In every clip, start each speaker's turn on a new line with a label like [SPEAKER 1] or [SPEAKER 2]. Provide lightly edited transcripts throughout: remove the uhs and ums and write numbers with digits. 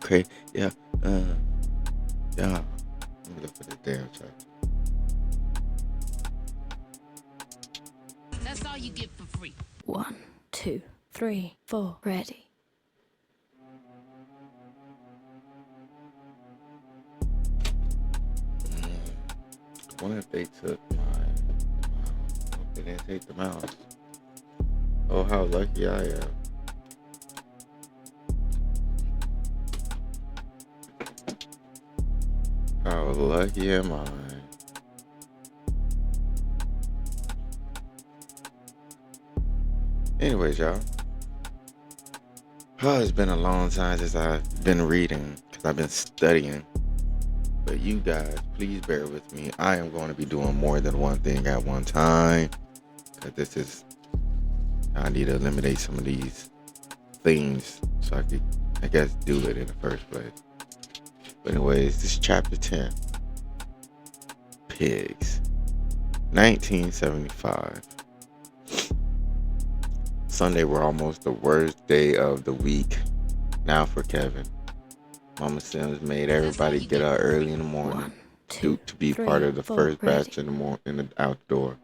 [SPEAKER 1] crazy. Yeah, yeah. Let me look for the damn chart.
[SPEAKER 2] That's all you get for free. 1, 2, 3, 4, ready.
[SPEAKER 1] I wonder if they took my mouse. I hope they didn't take the mouse. Oh, how lucky I am. How lucky am I? Anyways, y'all. It's been a long time since I've been reading because I've been studying. But you guys, please bear with me. I am going to be doing more than one thing at one time. Because I need to eliminate some of these things so I could, I guess, do it in the first place. But anyways, this is chapter 10. Pigs. 1975. Sunday were almost the worst day of the week. Now for Kevin. Mama Sims made everybody get up early in the morning to be part of the first batch in the outdoor.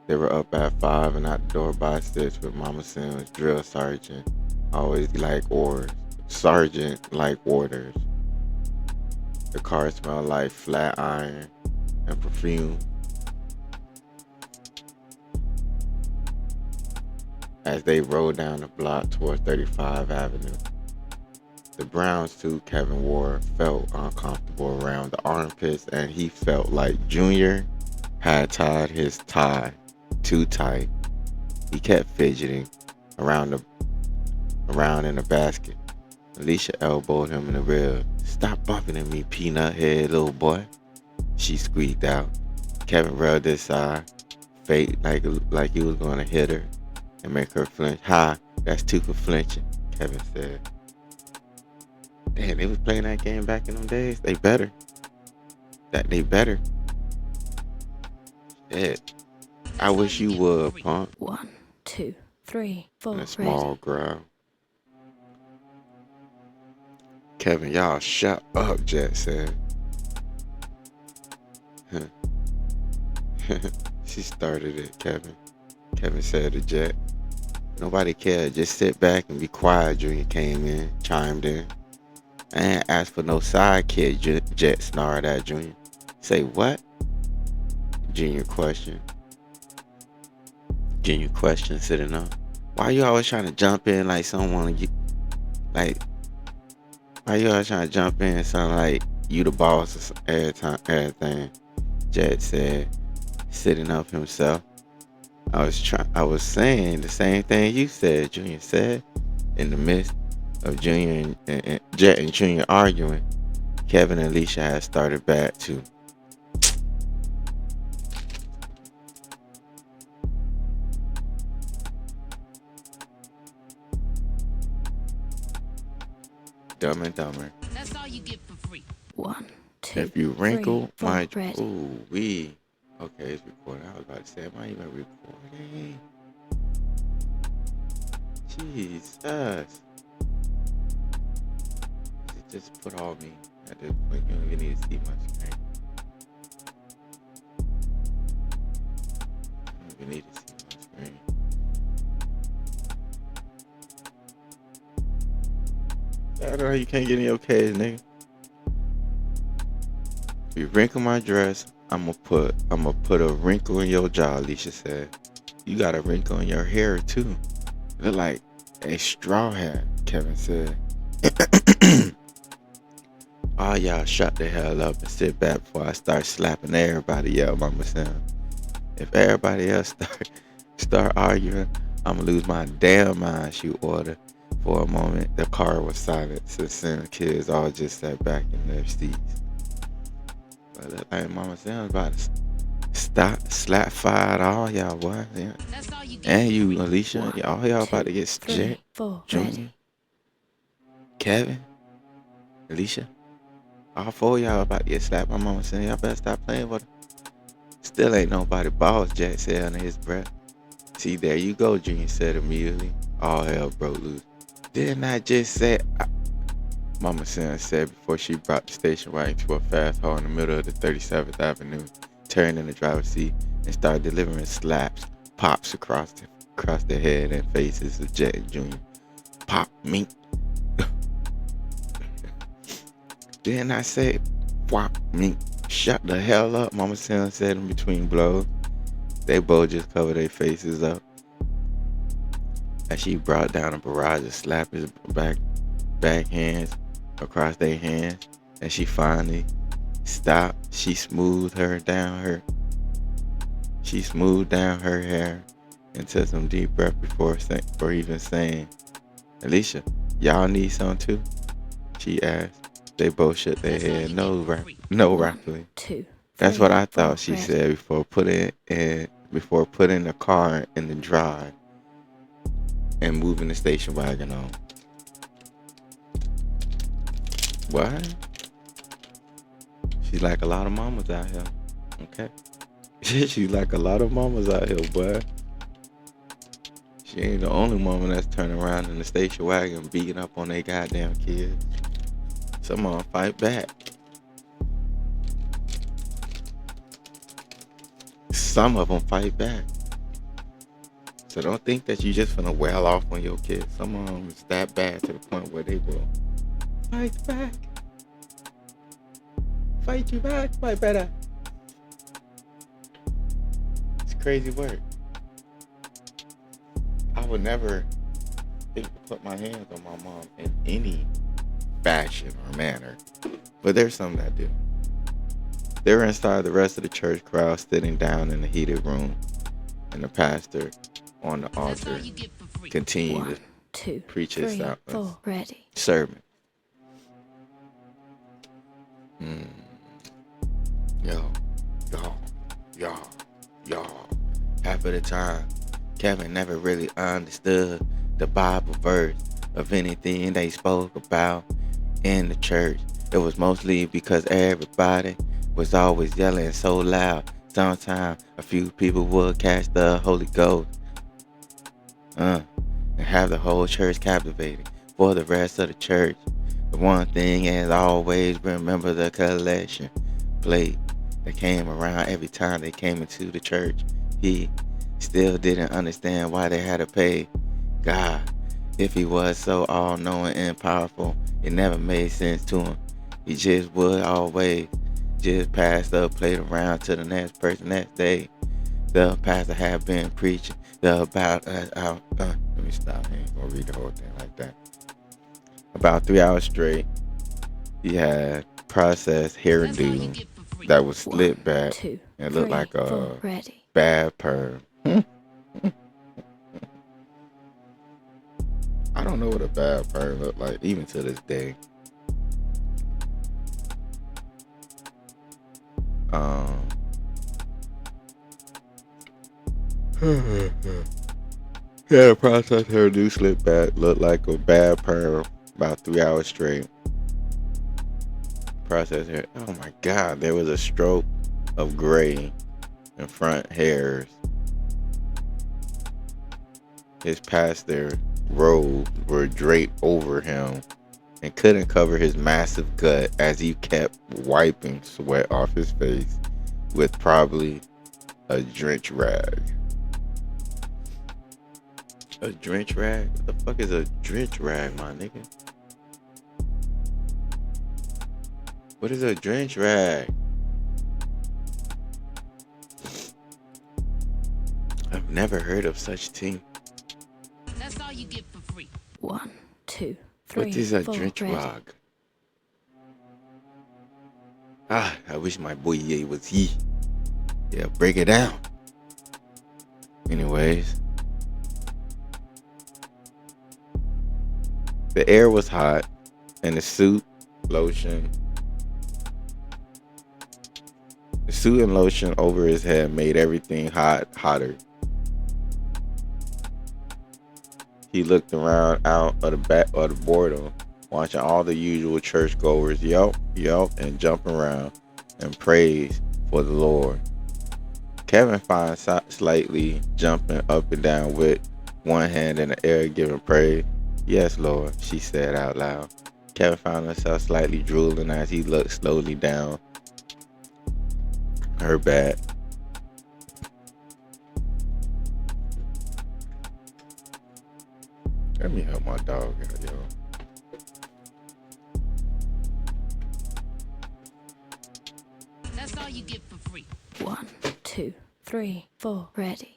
[SPEAKER 1] They were up at 5 and out the door by 6 with Mama Sims, drill sergeant, always like orders. Sergeant like orders. The car smelled like flat iron and perfume. As they rode down the block towards 35 Avenue. The brown suit Kevin wore felt uncomfortable around the armpits, and he felt like Junior had tied his tie too tight. He kept fidgeting around in the basket. Alicia elbowed him in the rib. "Stop bumping at me, peanut head little boy," she squeaked out. Kevin rubbed his side, fake like he was going to hit her and make her flinch. "Ha, that's two for flinching," Kevin said. Damn, they was playing that game back in them days. They better. They better. Shit. I wish you would, punk.
[SPEAKER 2] 1, 2, 3, 4.
[SPEAKER 1] In a small growl. Kevin, y'all shut up, Jet said. She started it, Kevin. Kevin said to Jet. Nobody cared. Just sit back and be quiet. Junior came in, chimed in. "I ain't asked for no side kid," Jet snarled at Junior. "Say what?" Junior questioned. Sitting up. "Why you always trying to jump in like someone like? Why you always trying to jump in and sound like you the boss everything?" Jet said, sitting up himself. I was saying the same thing you said," Junior said. In the midst of Junior and Jet and Junior arguing, Kevin and Alicia had started back too. Dumb and Dumber.
[SPEAKER 2] That's all you get for free. 1, 2.
[SPEAKER 1] If you wrinkle my
[SPEAKER 2] ready.
[SPEAKER 1] Ooh wee. Okay, it's recording. I was about to say, am I even recording? Jesus. Just put all me at this point. You don't even need to see my screen. You don't even need to see my screen. I don't know how you can't get any okays, nigga. If you wrinkle my dress, I'ma put a wrinkle in your jaw, Alicia said. "You got a wrinkle in your hair too. Look like a straw hat," Kevin said. "All y'all shut the hell up and sit back before I start slapping everybody," yelled Mama Sam. "If everybody else start arguing, I'ma lose my damn mind," she ordered. For a moment, the car was silent, since the kids all just sat back in their seats. But look like Mama Sam's about to slap fired all y'all, boy. Yeah. And you, Alicia,
[SPEAKER 2] 1,
[SPEAKER 1] all y'all
[SPEAKER 2] 2,
[SPEAKER 1] about to get
[SPEAKER 2] 3, 4,
[SPEAKER 1] Junior,
[SPEAKER 2] ready.
[SPEAKER 1] Kevin, Alicia. All four of y'all about to get slapped. My mama said, "Y'all better stop playing with her." "Still ain't nobody boss," Jack said under his breath. "See, there you go," Junior said immediately. All hell broke loose. Didn't I just say? Mama Sin said before she brought the station wagon to a fast hall in the middle of the 37th Avenue, turned in the driver's seat and started delivering slaps, pops across the head and faces of Jet and Junior. Pop, mink. Didn't I say, whop, mink? Shut the hell up, Mama Sin said in between blows. They both just covered their faces up. As she brought down a barrage of slappers backhands across their hands, and she finally stopped. She smoothed down her hair and took some deep breath before even saying, Alicia, y'all need some too? She asked. They both shook their head no rapidly.
[SPEAKER 2] 2, 3,
[SPEAKER 1] That's what I
[SPEAKER 2] 4,
[SPEAKER 1] thought she
[SPEAKER 2] ready.
[SPEAKER 1] said before putting the car in the drive and moving the station wagon on. What? She's like a lot of mamas out here. Okay. She's like a lot of mamas out here, boy. She ain't the only woman that's turning around in the station wagon beating up on their goddamn kids. Some of them fight back. Some of them fight back. So don't think that you just finna well off on your kids. Some of them is that bad to the point where they will fight back. Fight you back, fight better. It's crazy work. I would never think to put my hands on my mom in any fashion or manner. But there's some that do. They were inside the rest of the church crowd sitting down in the heated room. And the pastor on the altar continued to preach his sermon. Y'all. Half of the time, Kevin never really understood the Bible verse of anything they spoke about in the church. It was mostly because everybody was always yelling so loud. Sometimes a few people would catch the Holy Ghost and have the whole church captivated. For the rest of the church, the one thing is always remember the collection plate that came around every time they came into the church. He still didn't understand why they had to pay God. If he was so all-knowing and powerful, it never made sense to him. He just would always just pass the plate around to the next person next day. The pastor had been preaching about let me stop. I ain't gonna read the whole thing like that. About 3 hours straight, he had processed hairdo that was slicked back and looked like a bad perm. I don't know what a bad perm looked like, even to this day. Yeah, process hairdo slicked back, looked like a bad perm. About 3 hours straight. Process hair. Oh my God, there was a stroke of gray in front hairs. His pastor robes were draped over him and couldn't cover his massive gut as he kept wiping sweat off his face with probably a drench rag. A drench rag? What the fuck is a drench rag, my nigga? What is a drench rag? I've never heard of such thing.
[SPEAKER 2] That's all you get for free. 1, 2, 3.
[SPEAKER 1] What is a drench rag? I wish my boy was he. Yeah, break it down. Anyways. The air was hot and the suit and lotion over his head made everything hotter. He looked around out of the back of the boredom, watching all the usual churchgoers yelp, and jump around and praise for the Lord. Kevin finds slightly jumping up and down with one hand in the air giving praise. Yes, Lord, she said out loud. Kevin found herself slightly drooling as he looked slowly down her back. Let me help my dog out, yo.
[SPEAKER 2] That's all you get for free. 1, 2, 3, 4, ready.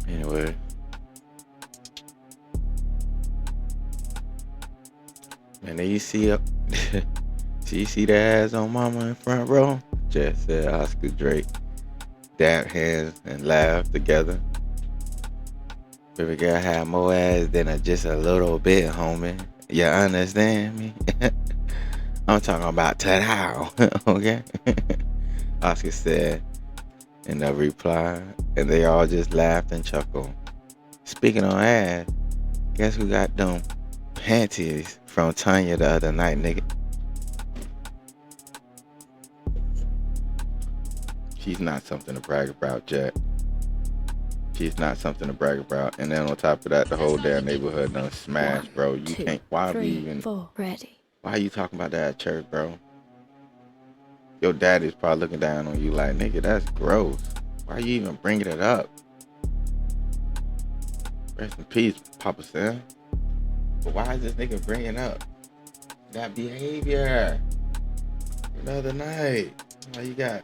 [SPEAKER 1] Anyway. And then you see up so you see the ass on mama in front row? Just said Oscar Drake. Dabbed hands and laughed together. Baby girl had more ass than just a little bit, homie. You understand me? I'm talking about ta-dow, okay? Oscar said in the reply, and they all just laughed and chuckled. Speaking on ass, guess who got them panties from Tanya the other night, nigga? She's not something to brag about, Jack. She's not something to brag about. And then on top of that, the whole damn neighborhood done smashed, bro. You can't. Why we even?
[SPEAKER 2] 4, ready.
[SPEAKER 1] Why are you talking about that at church, bro? Your daddy's probably looking down on you like, nigga, that's gross. Why are you even bringing it up? Rest in peace, Papa Sam. But why is this nigga bringing up that behavior the other night? Why you got,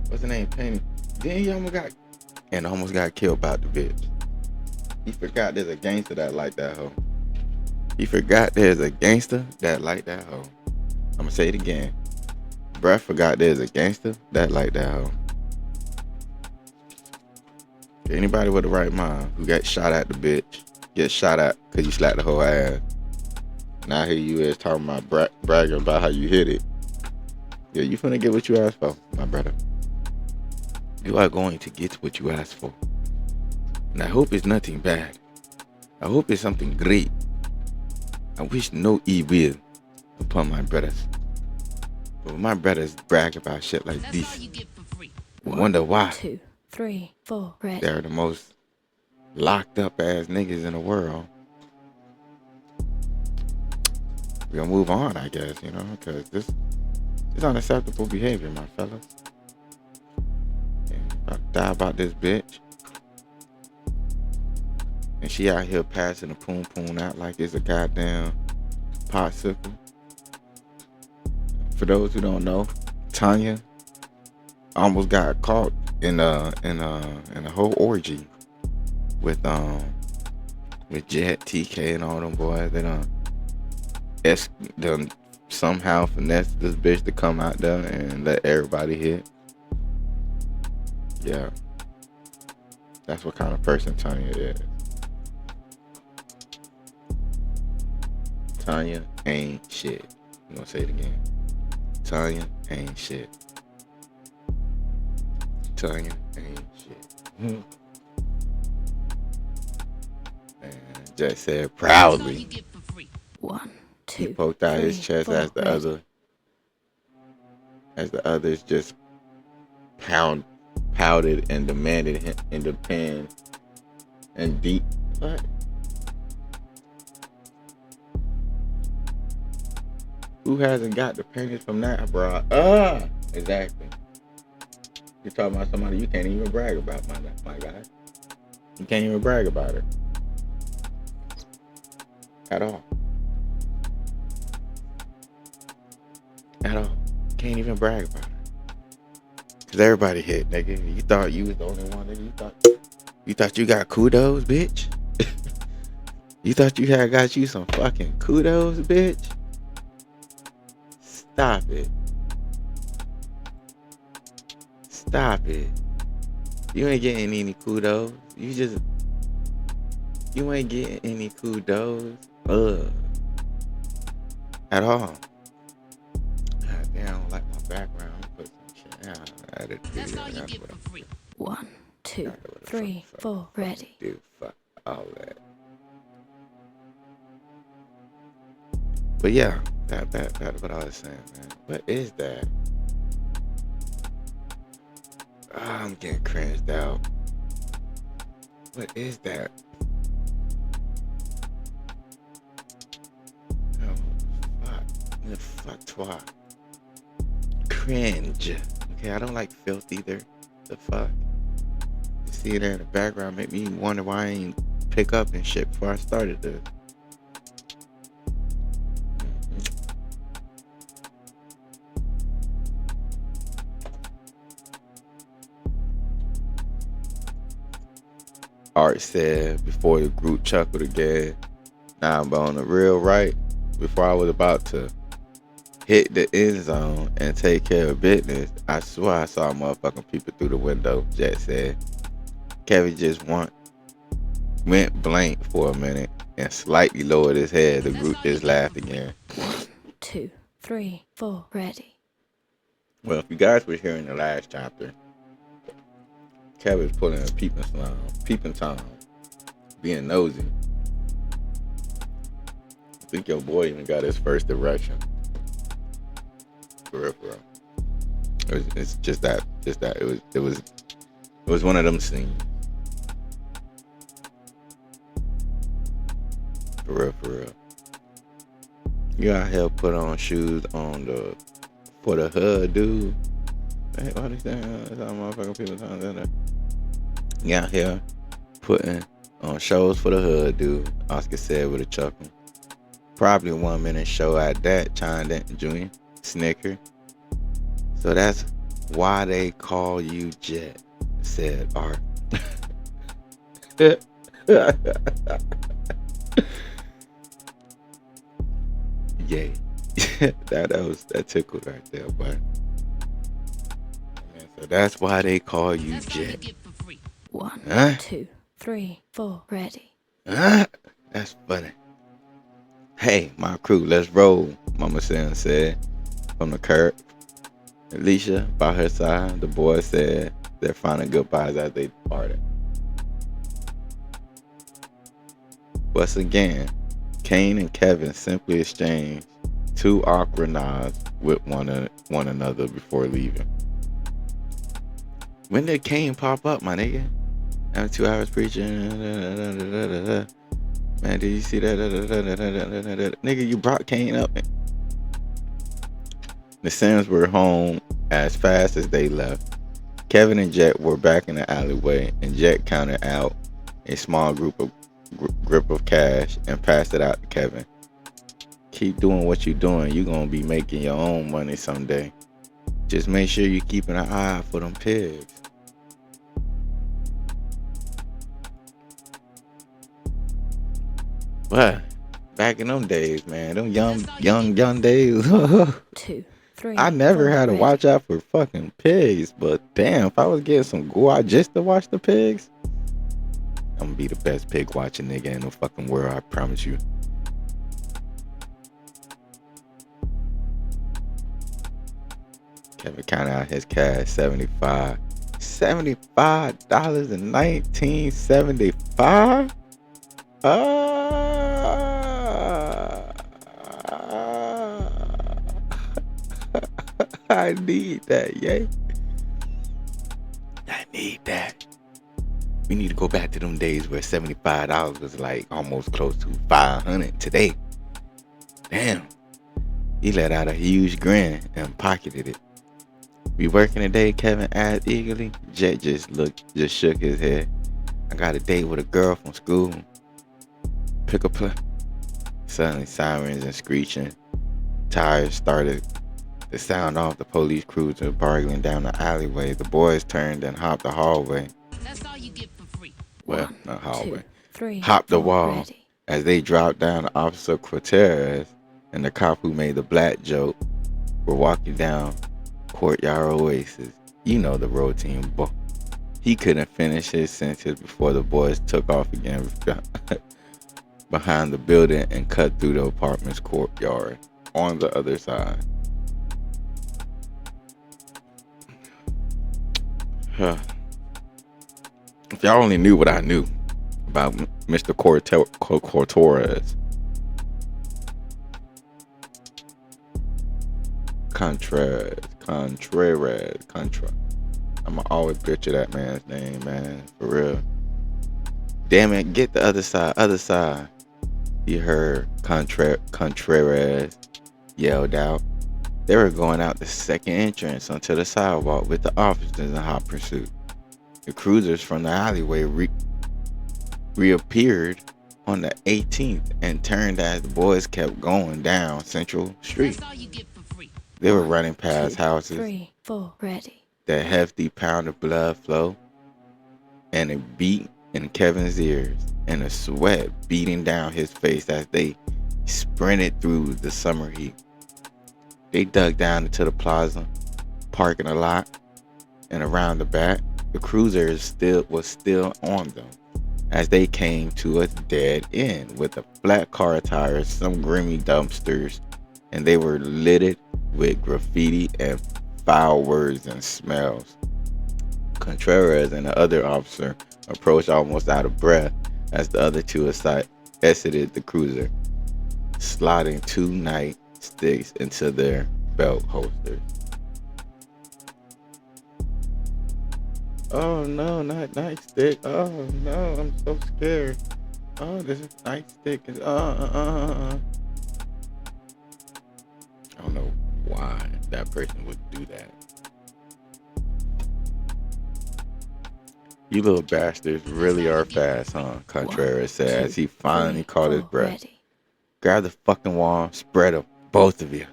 [SPEAKER 1] what's the name, Penny? Then he almost got killed by the bitch. He forgot there's a gangster that like that hoe. He forgot there's a gangster that like that hoe. I'm gonna say it again. Bruh forgot there's a gangster that like that hoe. Anybody with the right mind who got shot at the bitch, get shot at because you slapped the whole ass. Now here you is talking about bragging about how you hit it. Yeah, you finna get what you asked for, my brother. You are going to get what you asked for. And I hope it's nothing bad. I hope it's something great. I wish no evil upon my brothers. But when my brothers brag about shit like this, I wonder why.
[SPEAKER 2] 1, 2, 3, 4, ready.
[SPEAKER 1] They're the most locked up ass niggas in the world. We're gonna move on, I guess, because this is unacceptable behavior, my fellas. And about to die about this bitch. And she out here passing the poon poon out like it's a goddamn popsicle. For those who don't know, Tanya almost got caught in a whole orgy with Jet, TK, and all them boys. They done somehow finessed this bitch to come out there and let everybody hit. Yeah, that's what kind of person Tanya is. Tanya ain't shit. I'm gonna say it again. Tanya ain't shit. Tanya ain't shit. And Jet said proudly.
[SPEAKER 2] 1, 2,
[SPEAKER 1] He poked out his chest
[SPEAKER 2] 4,
[SPEAKER 1] as the
[SPEAKER 2] ready.
[SPEAKER 1] others just pouted and demanded him in the pen and deep. What? Who hasn't got the pennies from that, bro? Exactly. You're talking about somebody you can't even brag about, my guy. You can't even brag about it at all. At all. Can't even brag about it. Cause everybody hit, nigga. You thought you was the only one, nigga. You thought you got kudos, bitch. You thought you had got you some fucking kudos, bitch. Stop it. Stop it. You ain't getting any kudos. You ain't getting any kudos. At all. God damn, I don't like my background. Put some shit out. That's all you get for free.
[SPEAKER 2] 1, 2, 3, 4, ready.
[SPEAKER 1] Dude, fuck all that. But yeah, that what I was saying, man. What is that? I'm getting cringed out. What is that? Oh, fuck. The fuck toi. Cringe. Okay, I don't like filth either. The fuck? You see that in the background make me wonder why I ain't pick up and shit before I started this. Art said before the group chuckled again. Nah, but on the real right, before I was about to hit the end zone and take care of business, I swear I saw motherfucking people through the window, Jet said. Kevin just went blank for a minute and slightly lowered his head. The group just laughed again.
[SPEAKER 2] 1, 2, 3, 4, ready.
[SPEAKER 1] Well, if you guys were here in the last chapter, Kevin's pulling a peeping Tom, being nosy. I think your boy even got his first erection. For real, for real. It's just that. It was one of them scenes. For real, for real. You out here put on shoes for the hood, dude. Hey, what is that? Motherfucking people talking that. You out here putting on shows for the hood, dude. Oscar said with a chuckle. Probably a 1 minute show at that, chimed in Junior. Snicker. So that's why they call you Jet, said Art. Yay. that tickled right there, but so that's why they call you Jet.
[SPEAKER 2] 1, 2, 3, 4, ready.
[SPEAKER 1] That's funny. Hey, my crew, let's roll, Mama Sam said from the curb. Alicia by her side, the boys said their final goodbyes as they departed. Once again, Kane and Kevin simply exchanged 2 awkward nods with one another before leaving. When did Kane pop up, my nigga? After 2 hours preaching. Man, did you see that? Nigga, you brought Kane up. The Sims were home as fast as they left. Kevin and Jet were back in the alleyway, and Jet counted out a small grip of cash and passed it out to Kevin. Keep doing what you're doing. You're going to be making your own money someday. Just make sure you're keeping an eye out for them pigs. But back in them days, man, them young days.
[SPEAKER 2] 2, 3.
[SPEAKER 1] I never
[SPEAKER 2] 4,
[SPEAKER 1] had to
[SPEAKER 2] ready.
[SPEAKER 1] watch out for fucking pigs, but damn, if I was getting some guap just to watch the pigs, I'm gonna be the best pig watching nigga in the fucking world, I promise you. Kevin counted out his cash, $75 in 1975. I need that, yay. I need that. We need to go back to them days where $75 was like almost close to $500 today. Damn. He let out a huge grin and pocketed it. We working today? Kevin asked eagerly. Jet just shook his head. I got a date with a girl from school. Pick up. Suddenly sirens and screeching. Tires started to sound off. The police cruiser bargaining down the alleyway. The boys turned and hopped the hallway.
[SPEAKER 2] That's all you get for free.
[SPEAKER 1] Well,
[SPEAKER 2] 1,
[SPEAKER 1] not hallway.
[SPEAKER 2] 2, 3,
[SPEAKER 1] Hopped the
[SPEAKER 2] 4,
[SPEAKER 1] wall.
[SPEAKER 2] ready.
[SPEAKER 1] As they dropped down, Officer Cortez and the cop who made the black joke were walking down Courtyard Oasis. You know the road team, but he couldn't finish his sentence before the boys took off again behind the building and cut through the apartment's courtyard on the other side. If y'all only knew what I knew about Mr. Cortez. Contra. I'ma always butcher that man's name, man. For real. Damn it, get the other side. He heard Contreras yelled out. They were going out the second entrance onto the sidewalk with the officers in hot pursuit. The cruisers from the alleyway reappeared on the 18th and turned as the boys kept going down Central Street.
[SPEAKER 2] That's all you get for free.
[SPEAKER 1] They were running past houses.
[SPEAKER 2] 3, 4, ready.
[SPEAKER 1] The hefty pound of blood flow and a beat in Kevin's ears and a sweat beating down his face as they sprinted through the summer heat. They dug down into the plaza, parking a lot, and around the back, the cruiser was still on them as they came to a dead end with a flat car tires, some grimy dumpsters, and they were littered with graffiti and foul words and smells. Contreras and the other officer approached almost out of breath as the other two exited the cruiser, sliding 2 nightsticks into their belt holsters. Oh no, not nightstick. Oh no, I'm so scared. Oh, this is nightstick. I don't know why that person would do that. You little bastards really are fast, huh? Contreras said as he finally caught his breath.
[SPEAKER 2] Ready.
[SPEAKER 1] Grab the fucking wall, spread them, both of you,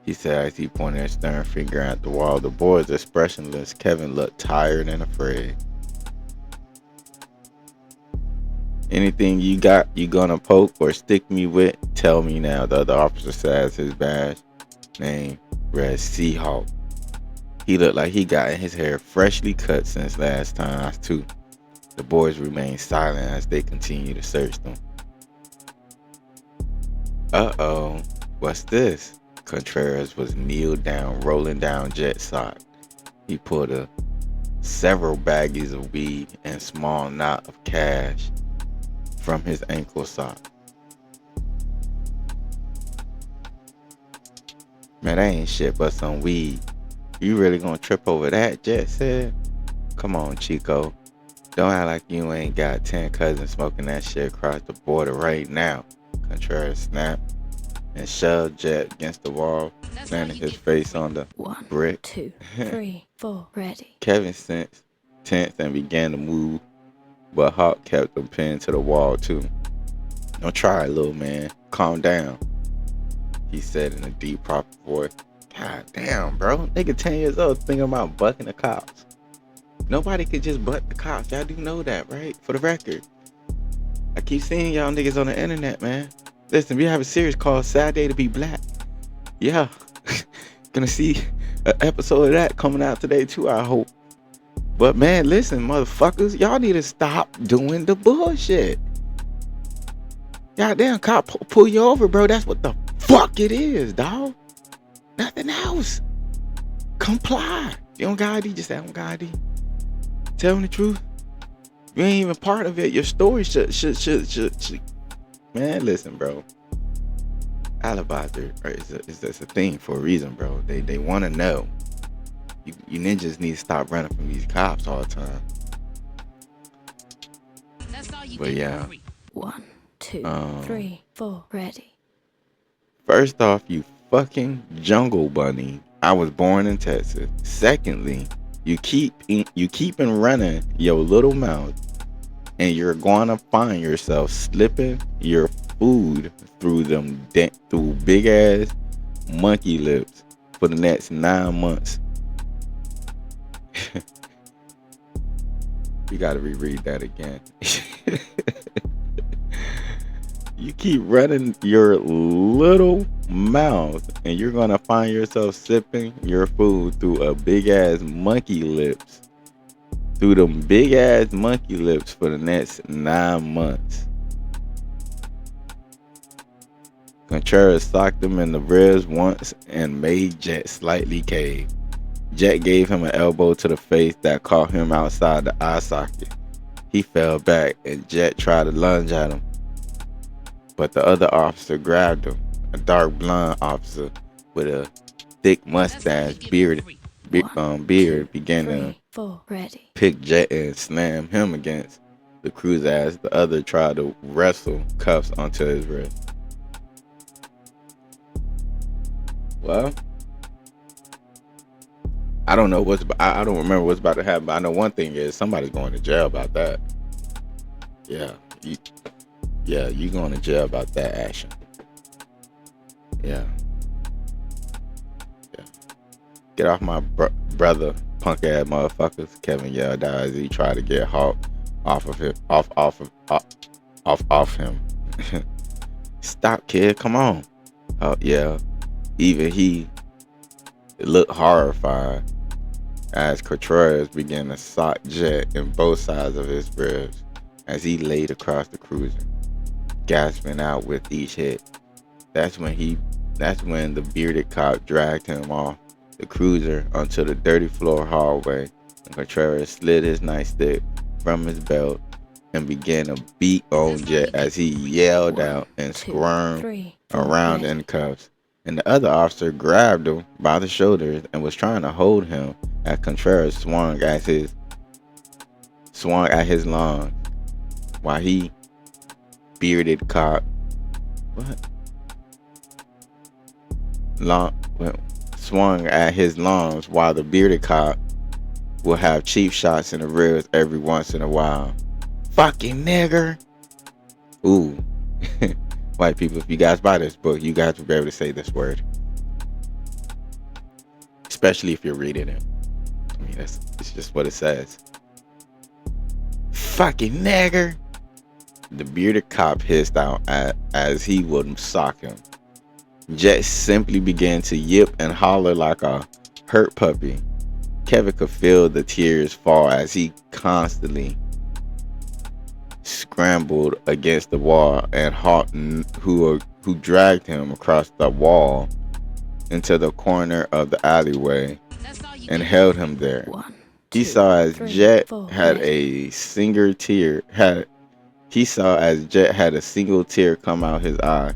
[SPEAKER 1] he said as he pointed his stern finger at the wall. The boys expressionless. Kevin looked tired and afraid. Anything you gonna poke or stick me with? Tell me now, the other officer said as his badge name read Seahawk. He looked like he got his hair freshly cut since last time too. The boys remained silent as they continued to search them. Uh-oh, what's this? Contreras was kneeled down, rolling down Jet's sock. He pulled several baggies of weed and small knot of cash from his ankle sock. Man, that ain't shit but some weed. You really gonna trip over that? Jet said. Come on, Chico. Don't act like you ain't got 10 cousins smoking that shit across the border right now. Contreras snapped and shoved Jet against the wall, landing his face on the
[SPEAKER 2] 1,
[SPEAKER 1] brick.
[SPEAKER 2] 2, 3, 4, ready.
[SPEAKER 1] Kevin sensed tense and began to move, but Hawk kept him pinned to the wall too. Don't try it, little man. Calm down, he said in a deep, proper voice. God damn, bro. Nigga 10 years old thinking about bucking the cops. Nobody could just butt the cops. Y'all do know that, right? For the record. I keep seeing y'all niggas on the internet, man. Listen, we have a series called Sad Day to Be Black. Yeah. Gonna see an episode of that coming out today too, I hope. But man, listen, motherfuckers, y'all need to stop doing the bullshit. Goddamn, cop pull you over, bro. That's what the fuck it is, dog. Nothing else. Comply. You don't got ID, just say I don't got ID. Tell them the truth. You ain't even part of it. Your story should. Man, listen, bro. Alibis is a thing for a reason, bro. They want to know. You ninjas need to stop running from these cops all the time.
[SPEAKER 2] That's all you
[SPEAKER 1] But
[SPEAKER 2] get
[SPEAKER 1] yeah.
[SPEAKER 2] for free. 1, 2, 3, 4, ready.
[SPEAKER 1] First off, you fucking jungle bunny. I was born in Texas. Secondly, you keeping running your little mouth, and you're gonna find yourself slipping your food through big ass monkey lips for the next 9 months. You gotta reread that again. You keep running your little mouth, and you're gonna find yourself sipping your food through a big ass monkey lips. Through them big ass monkey lips for the next 9 months. Contreras socked him in the ribs once and made Jet slightly cave. Jet gave him an elbow to the face that caught him outside the eye socket. He fell back and Jet tried to lunge at him, but the other officer grabbed him, a dark blonde officer with a thick mustache, beard, began to pick Jet and slam him against the cruiser as the other tried to wrestle cuffs onto his wrist. Well, I don't know I don't remember what's about to happen, but I know one thing is somebody's going to jail about that. Yeah, you going to jail about that action. Yeah. Get off my brother, punk ass motherfuckers. Kevin yelled out as he tried to get Hawk off him. Stop, kid, come on. Oh yeah. Even he looked horrified as Contreras began to sock Jet in both sides of his ribs as he laid across the cruiser, gasping out with each hit. That's when the bearded cop dragged him off the cruiser onto the dirty floor hallway, and Contreras slid his nightstick from his belt and began to beat on Jet as he yelled out and squirmed around in cuffs. And the other officer grabbed him by the shoulders and was trying to hold him as Contreras swung at his lungs while he bearded cop swung at his lungs while the bearded cop will have cheap shots in the ribs every once in a while. Fucking nigger. Ooh. White people, if you guys buy this book, you guys will be able to say this word. Especially if you're reading it. I mean, it's just what it says. Fucking nigger. The bearded cop hissed out as he would sock him. Jet simply began to yip and holler like a hurt puppy. Kevin could feel the tears fall as he constantly scrambled against the wall, and Hawk, who dragged him across the wall into the corner of the alleyway and held him there. He saw as Jet had a single tear come out his eye,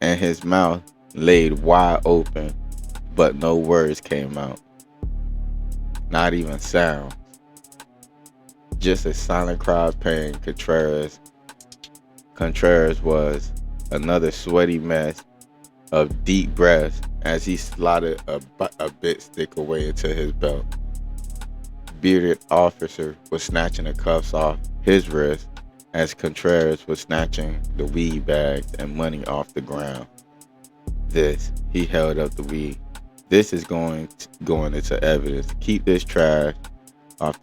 [SPEAKER 1] and his mouth laid wide open, but no words came out. Not even sound. Just a silent cry of pain. Contreras was another sweaty mess of deep breaths as he slotted a bit stick away into his belt. Bearded officer was snatching the cuffs off his wrist as Contreras was snatching the weed bags and money off the ground. He held up the weed. This is going into evidence. Keep this trash off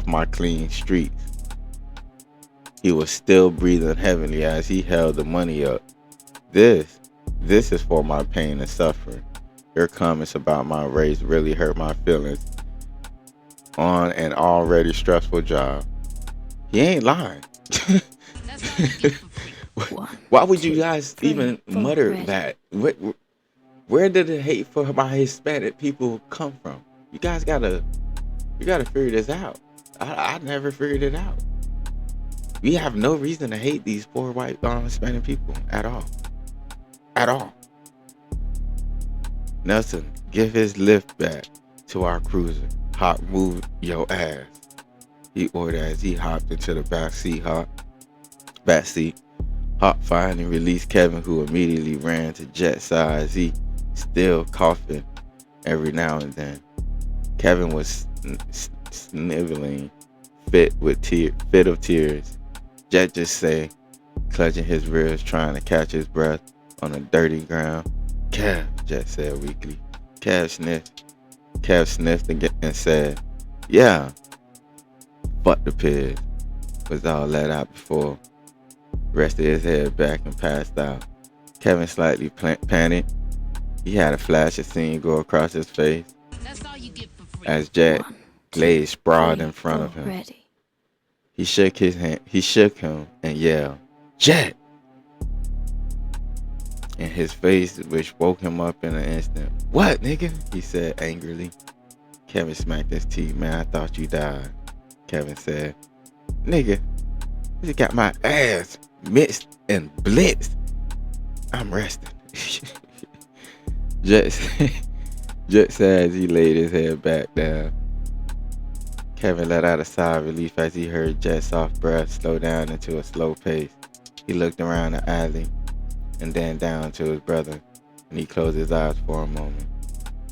[SPEAKER 1] my clean streets. He was still breathing heavily as he held the money up. This is for my pain and suffering. Your comments about my race really hurt my feelings on an already stressful job. He ain't lying. Why would you guys even mutter that? Where did the hate for my Hispanic people come from? You guys gotta figure this out. I never figured it out. We have no reason to hate these poor white Hispanic people at all. At all. Nelson, give his lift back to our cruiser. Hawk, move your ass. He ordered as he hopped into the back seat. Hawk finally released Kevin, who immediately ran to Jet's side as he still coughing every now and then. Kevin was sniveling fit of tears. Jet just say, clutching his ribs, trying to catch his breath on the dirty ground. Kev, Jet said weakly. Kev sniffed again and said, yeah, fuck the pig. Was all let out before. Rested his head back and passed out. Kevin slightly panicked. He had a flash of scene go across his face as Jet lay sprawled in front of him. He shook him and yelled, Jet! In his face, which woke him up in an instant. What, nigga? He said angrily. Kevin smacked his teeth. Man, I thought you died. Kevin said, nigga, you got my ass mixed and blitzed. I'm resting. Just, just as he laid his head back down, Kevin let out a sigh of relief as he heard Jet's soft breath slow down into a slow pace. He looked around the alley and then down to his brother, and he closed his eyes for a moment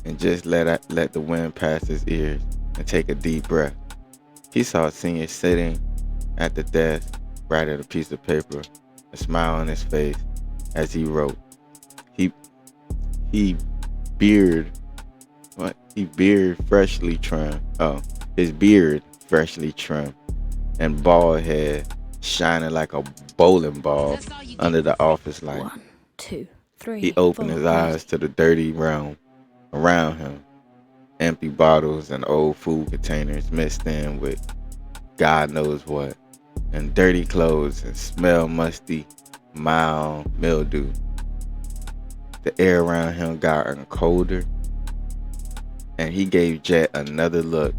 [SPEAKER 1] and just let the wind pass his ears and take a deep breath. He saw Senior sitting at the desk, writing a piece of paper, a smile on his face as he wrote. He beard He beard freshly trimmed. Oh, his beard freshly trimmed and bald head shining like a bowling ball under the office light.
[SPEAKER 2] 1, 2, 3.
[SPEAKER 1] He opened
[SPEAKER 2] 4,
[SPEAKER 1] his eyes to the dirty realm around him. Empty bottles and old food containers mixed in with God knows what. And dirty clothes and smell musty, mild mildew. The air around him gotten colder, and he gave Jet another look.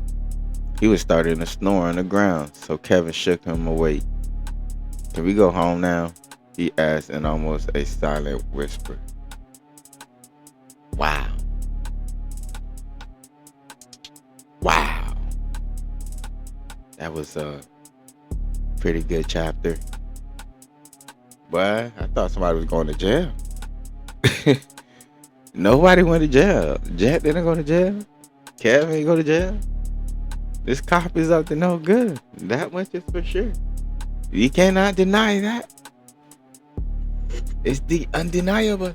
[SPEAKER 1] He was starting to snore on the ground, so Kevin shook him awake. "Can we go home now?" he asked in almost a silent whisper. Wow. Wow. That was a pretty good chapter. But I thought somebody was going to jail. Nobody went to jail. Jet didn't go to jail. Kevin didn't go to jail. This cop is up to no good. That much is for sure. You cannot deny that. It's the undeniable.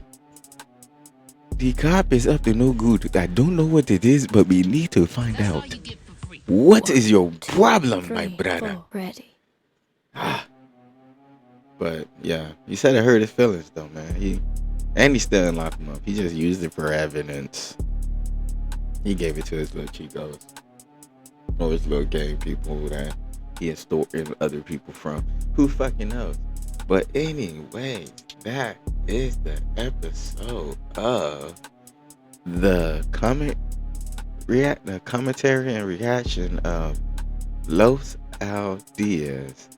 [SPEAKER 1] The cop is up to no good. I don't know what it is, but we need to find out. What is your problem, my brother?
[SPEAKER 2] Ready.
[SPEAKER 1] But yeah, he said it hurt his feelings though, man. He still didn't lock him up. He just used it for evidence. He gave it to his little Chicos, or his little gang people that he extorted other people from. Who fucking knows? But anyway, that is the episode of the commentary and reaction of Los Aldeas.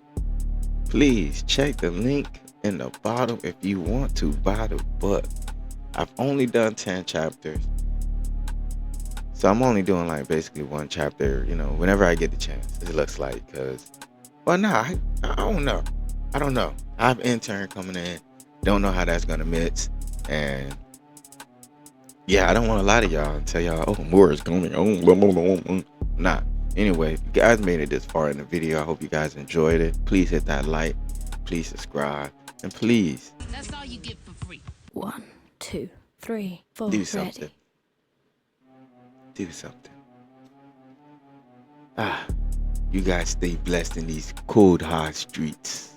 [SPEAKER 1] Please check the link in the bottom if you want to buy the book. I've only done 10 chapters, so I'm only doing like basically one chapter, whenever I get the chance. It looks like, I don't know. I have an intern coming in. Don't know how that's gonna mix, and yeah, I don't want to lie to y'all and tell y'all, oh, more is coming. Nah. Anyway, if you guys made it this far in the video, I hope you guys enjoyed it. Please hit that like, please subscribe, and please.
[SPEAKER 2] That's all you get for free. 1, 2, 3, 4.
[SPEAKER 1] Do something.
[SPEAKER 2] Ready.
[SPEAKER 1] Do something. You guys stay blessed in these cold, hard streets.